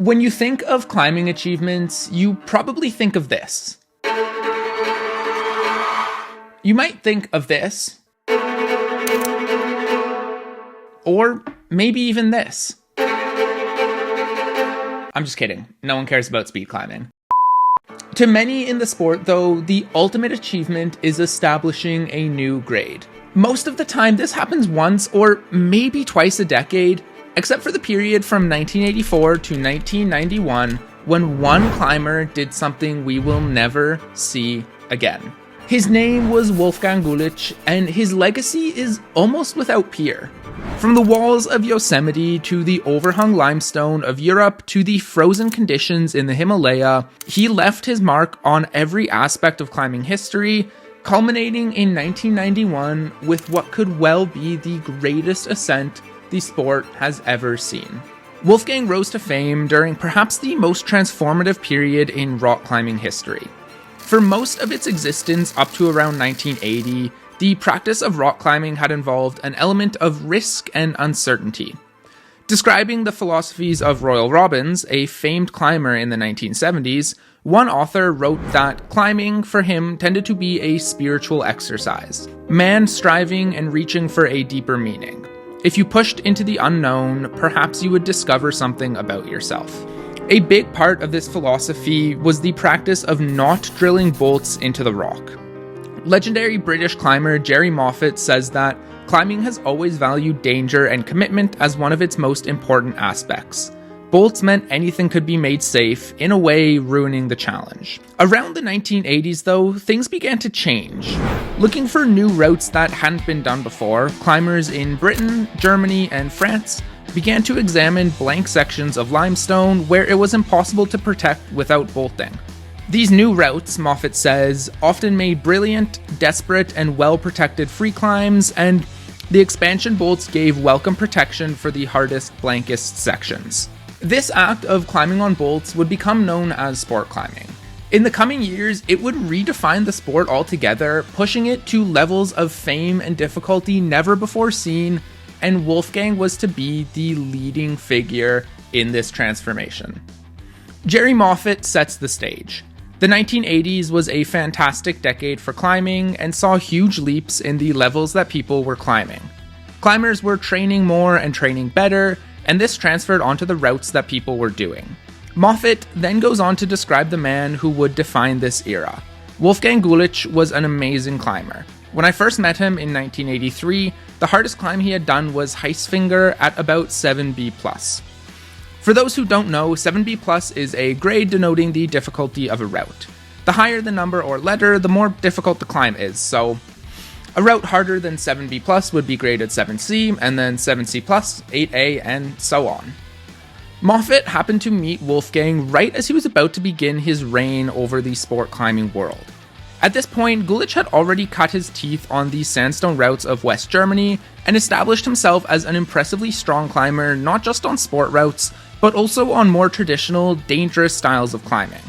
When you think of climbing achievements, you probably think of this. You might think of this. Or maybe even this. I'm just kidding. No one cares about speed climbing. To many in the sport, though, the ultimate achievement is establishing a new grade. Most of the time, this happens once or maybe twice a decade, except for the period from 1984 to 1991, when one climber did something we will never see again. His name was Wolfgang Gullich, and his legacy is almost without peer. From the walls of Yosemite to the overhung limestone of Europe to the frozen conditions in the Himalaya, he left his mark on every aspect of climbing history, culminating in 1991 with what could well be the greatest ascent the sport has ever seen. Wolfgang rose to fame during perhaps the most transformative period in rock climbing history. For most of its existence up to around 1980, the practice of rock climbing had involved an element of risk and uncertainty. Describing the philosophies of Royal Robbins, a famed climber in the 1970s, one author wrote that climbing, for him, tended to be a spiritual exercise, man striving and reaching for a deeper meaning. If you pushed into the unknown, perhaps you would discover something about yourself. A big part of this philosophy was the practice of not drilling bolts into the rock. Legendary British climber Jerry Moffat says that climbing has always valued danger and commitment as one of its most important aspects. Bolts meant anything could be made safe, in a way ruining the challenge. Around the 1980s though, things began to change. Looking for new routes that hadn't been done before, climbers in Britain, Germany, and France began to examine blank sections of limestone where it was impossible to protect without bolting. These new routes, Moffat says, often made brilliant, desperate, and well-protected free climbs, and the expansion bolts gave welcome protection for the hardest, blankest sections. This act of climbing on bolts would become known as sport climbing. In the coming years, it would redefine the sport altogether, pushing it to levels of fame and difficulty never before seen, and Wolfgang was to be the leading figure in this transformation. Jerry Moffat sets the stage. The 1980s was a fantastic decade for climbing and saw huge leaps in the levels that people were climbing. Climbers were training more and training better, and this transferred onto the routes that people were doing. Moffat then goes on to describe the man who would define this era. Wolfgang Gullich was an amazing climber. When I first met him in 1983, the hardest climb he had done was Heisfinger at about 7B+. For those who don't know, 7B+ is a grade denoting the difficulty of a route. The higher the number or letter, the more difficult the climb is, so a route harder than 7B+ would be graded 7C, and then 7C+, 8A, and so on. Moffat happened to meet Wolfgang right as he was about to begin his reign over the sport climbing world. At this point, Gullich had already cut his teeth on the sandstone routes of West Germany and established himself as an impressively strong climber not just on sport routes, but also on more traditional, dangerous styles of climbing.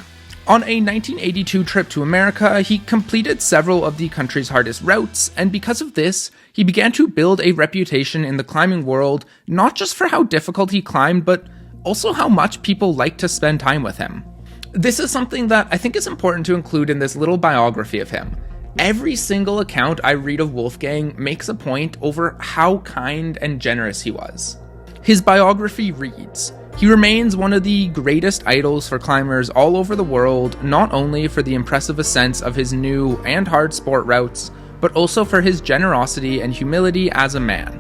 On a 1982 trip to America, he completed several of the country's hardest routes, and because of this, he began to build a reputation in the climbing world, not just for how difficult he climbed, but also how much people liked to spend time with him. This is something that I think is important to include in this little biography of him. Every single account I read of Wolfgang makes a point over how kind and generous he was. His biography reads, "He remains one of the greatest idols for climbers all over the world, not only for the impressive ascents of his new and hard sport routes, but also for his generosity and humility as a man."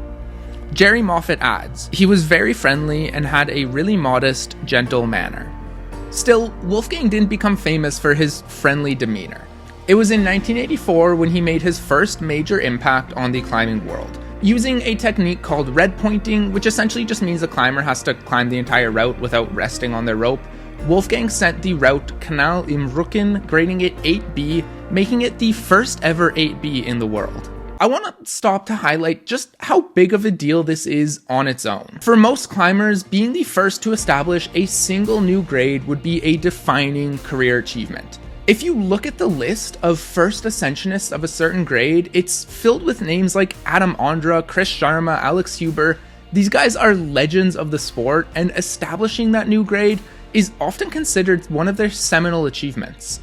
Jerry Moffat adds, "He was very friendly and had a really modest, gentle manner." Still, Wolfgang didn't become famous for his friendly demeanor. It was in 1984 when he made his first major impact on the climbing world. Using a technique called red pointing, which essentially just means the climber has to climb the entire route without resting on their rope, Wolfgang sent the route Kanal im Rücken, grading it 8B, making it the first ever 8B in the world. I want to stop to highlight just how big of a deal this is on its own. For most climbers, being the first to establish a single new grade would be a defining career achievement. If you look at the list of first ascensionists of a certain grade, it's filled with names like Adam Ondra, Chris Sharma, Alex Huber. These guys are legends of the sport, and establishing that new grade is often considered one of their seminal achievements.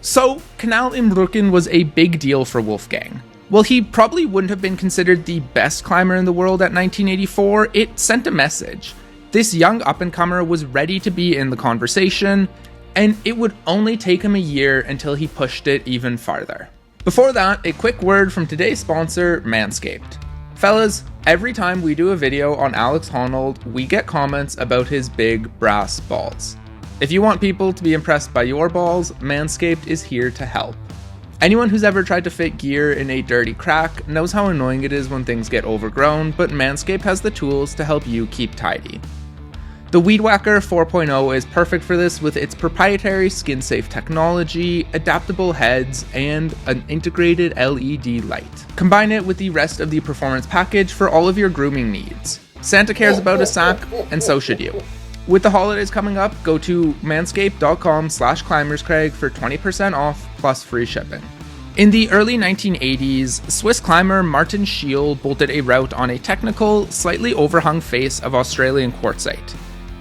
So, Kanal im Rücken was a big deal for Wolfgang. While he probably wouldn't have been considered the best climber in the world at 1984, it sent a message. This young up-and-comer was ready to be in the conversation, and it would only take him a year until he pushed it even farther. Before that, a quick word from today's sponsor, Manscaped. Fellas, every time we do a video on Alex Honnold, we get comments about his big brass balls. If you want people to be impressed by your balls, Manscaped is here to help. Anyone who's ever tried to fit gear in a dirty crack knows how annoying it is when things get overgrown, but Manscaped has the tools to help you keep tidy. The Weed Whacker 4.0 is perfect for this with its proprietary skin-safe technology, adaptable heads, and an integrated LED light. Combine it with the rest of the performance package for all of your grooming needs. Santa cares about a sack, and so should you. With the holidays coming up, go to manscaped.com/climberscrag for 20% off plus free shipping. In the early 1980s, Swiss climber Martin Schiel bolted a route on a technical, slightly overhung face of Australian quartzite.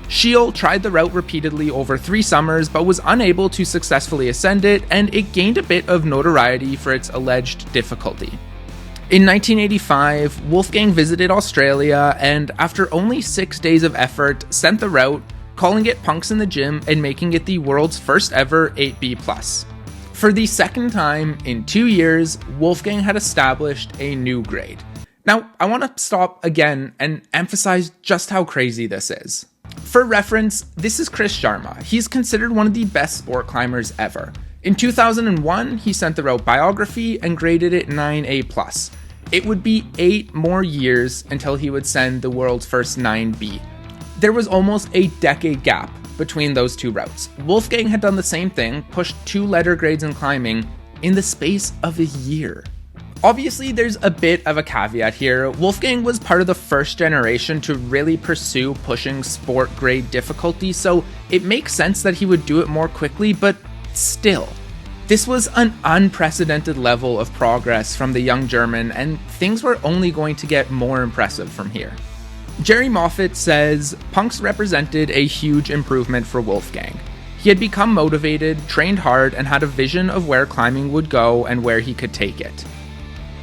Schiel tried the route repeatedly over 3 summers but was unable to successfully ascend it, and it gained a bit of notoriety for its alleged difficulty. In 1985, Wolfgang visited Australia and, after only 6 days of effort, sent the route, calling it Punks in the Gym and making it the world's first ever 8B+. For the second time in 2 years, Wolfgang had established a new grade. Now, I want to stop again and emphasize just how crazy this is. For reference, this is Chris Sharma. He's considered one of the best sport climbers ever. In 2001, he sent the route Biography and graded it 9A+. It would be 8 more years until he would send the world's first 9B. There was almost a decade gap between those two routes. Wolfgang had done the same thing, pushed 2 letter grades in climbing in the space of a year. Obviously, there's a bit of a caveat here. Wolfgang was part of the first generation to really pursue pushing sport grade difficulty, so it makes sense that he would do it more quickly, but still. This was an unprecedented level of progress from the young German, and things were only going to get more impressive from here. Jerry Moffat says, Punks represented a huge improvement for Wolfgang. He had become motivated, trained hard, and had a vision of where climbing would go and where he could take it.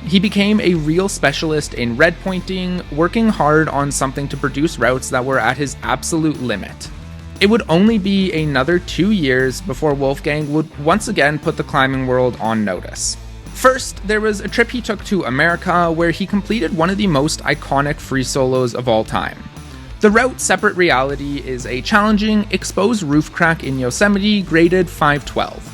He became a real specialist in red pointing, working hard on something to produce routes that were at his absolute limit. It would only be another 2 years before Wolfgang would once again put the climbing world on notice. First, there was a trip he took to America where he completed one of the most iconic free solos of all time. The route Separate Reality is a challenging, exposed roof crack in Yosemite graded 512.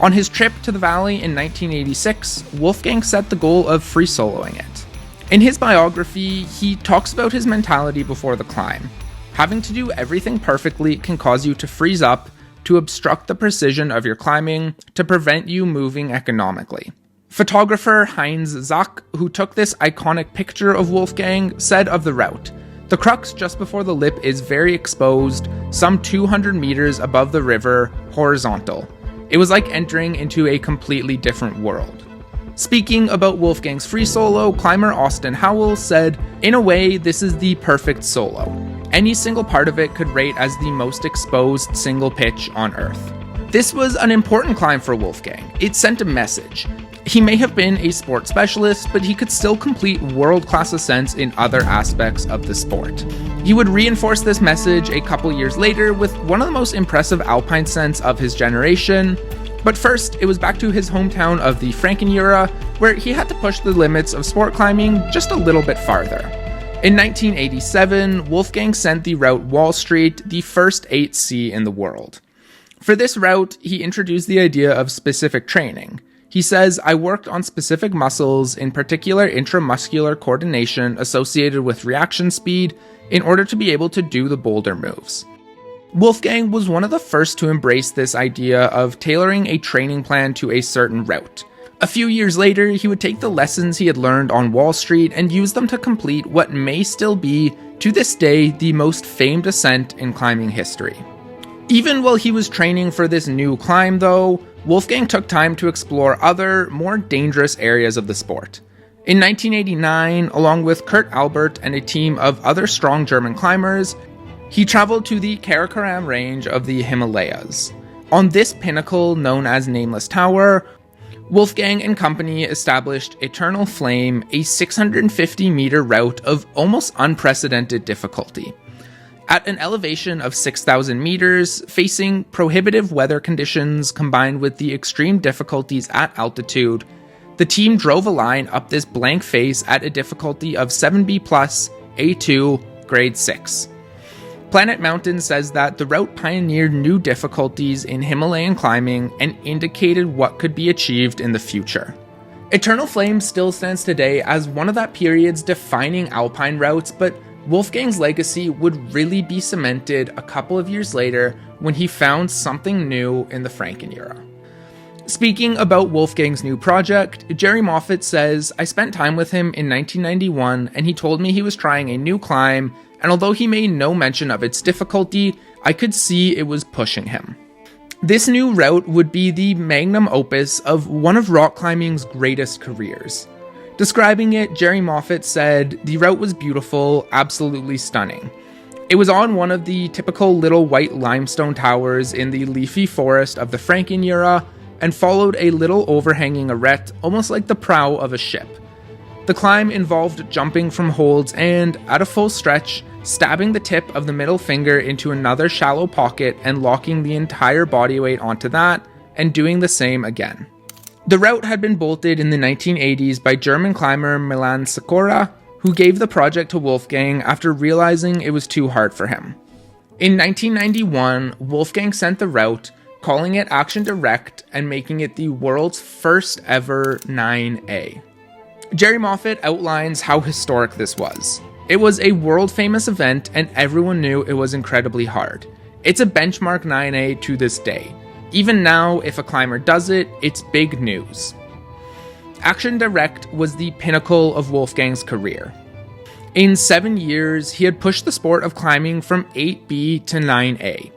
On his trip to the valley in 1986, Wolfgang set the goal of free soloing it. In his biography, he talks about his mentality before the climb. Having to do everything perfectly can cause you to freeze up, to obstruct the precision of your climbing, to prevent you moving economically. Photographer Heinz Zack, who took this iconic picture of Wolfgang, said of the route, "The crux just before the lip is very exposed, some 200 meters above the river, horizontal. It was like entering into a completely different world." Speaking about Wolfgang's free solo, climber Austin Howell said, "In a way, this is the perfect solo. Any single part of it could rate as the most exposed single pitch on Earth." This was an important climb for Wolfgang. It sent a message. He may have been a sport specialist, but he could still complete world-class ascents in other aspects of the sport. He would reinforce this message a couple years later with one of the most impressive alpine ascents of his generation. But first, it was back to his hometown of the Frankenjura, where he had to push the limits of sport climbing just a little bit farther. In 1987, Wolfgang sent the route Wall Street, the first 8C in the world. For this route, he introduced the idea of specific training. He says, "I worked on specific muscles, in particular intramuscular coordination associated with reaction speed, in order to be able to do the boulder moves." Wolfgang was one of the first to embrace this idea of tailoring a training plan to a certain route. A few years later, he would take the lessons he had learned on Wall Street and use them to complete what may still be, to this day, the most famed ascent in climbing history. Even while he was training for this new climb, though, Wolfgang took time to explore other, more dangerous areas of the sport. In 1989, along with Kurt Albert and a team of other strong German climbers, He traveled to the Karakoram range of the Himalayas. On this pinnacle, known as Nameless Tower, Wolfgang and company established Eternal Flame, a 650-meter route of almost unprecedented difficulty. At an elevation of 6,000 meters, facing prohibitive weather conditions combined with the extreme difficulties at altitude, the team drove a line up this blank face at a difficulty of 7B+, A2, grade 6. Planet Mountain says that the route pioneered new difficulties in Himalayan climbing and indicated what could be achieved in the future. Eternal Flame still stands today as one of that period's defining alpine routes, but Wolfgang's legacy would really be cemented a couple of years later when he found something new in the Franken era. Speaking about Wolfgang's new project, Jerry Moffat says, "I spent time with him in 1991 and he told me he was trying a new climb, and although he made no mention of its difficulty, I could see it was pushing him." This new route would be the magnum opus of one of rock climbing's greatest careers. Describing it, Jerry Moffat said, "The route was beautiful, absolutely stunning. It was on one of the typical little white limestone towers in the leafy forest of the Franken era, and followed a little overhanging arête, almost like the prow of a ship. The climb involved jumping from holds and, at a full stretch, stabbing the tip of the middle finger into another shallow pocket and locking the entire body weight onto that, and doing the same again." The route had been bolted in the 1980s by German climber Milan Sikora, who gave the project to Wolfgang after realizing it was too hard for him. In 1991, Wolfgang sent the route, calling it Action Direct and making it the world's first ever 9A. Jerry Moffat outlines how historic this was. "It was a world-famous event and everyone knew it was incredibly hard. It's a benchmark 9A to this day. Even now, if a climber does it, it's big news." Action Direct was the pinnacle of Wolfgang's career. In 7 years, he had pushed the sport of climbing from 8B to 9A.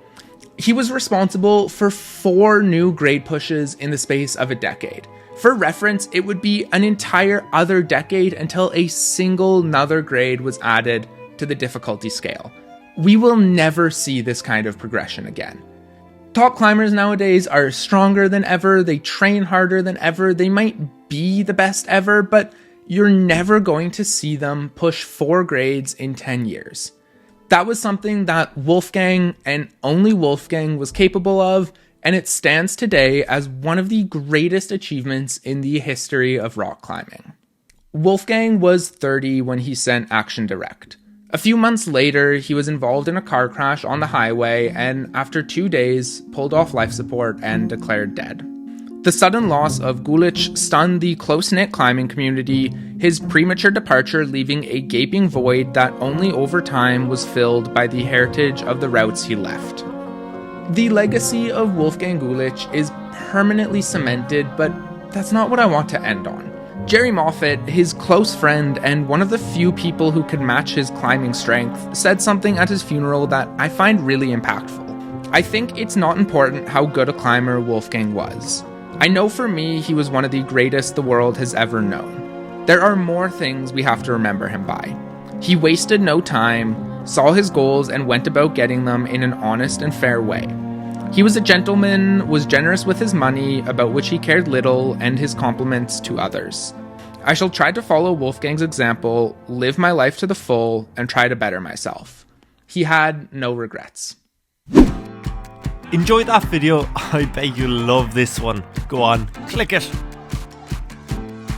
He was responsible for 4 new grade pushes in the space of a decade. For reference, it would be an entire other decade until a single another grade was added to the difficulty scale. We will never see this kind of progression again. Top climbers nowadays are stronger than ever, they train harder than ever, they might be the best ever, but you're never going to see them push 4 grades in 10 years. That was something that Wolfgang and only Wolfgang was capable of, and it stands today as one of the greatest achievements in the history of rock climbing. Wolfgang was 30 when he sent Action Direct. A few months later, he was involved in a car crash on the highway and, after 2 days, pulled off life support and declared dead. The sudden loss of Gullich stunned the close-knit climbing community, his premature departure leaving a gaping void that only over time was filled by the heritage of the routes he left. The legacy of Wolfgang Gullich is permanently cemented, but that's not what I want to end on. Jerry Moffat, his close friend and one of the few people who could match his climbing strength, said something at his funeral that I find really impactful. "I think it's not important how good a climber Wolfgang was. I know for me he was one of the greatest the world has ever known. There are more things we have to remember him by. He wasted no time, saw his goals and went about getting them in an honest and fair way. He was a gentleman, was generous with his money, about which he cared little, and his compliments to others. I shall try to follow Wolfgang's example, live my life to the full, and try to better myself. He had no regrets." Enjoyed that video? I bet you'll love this one. Go on, click it.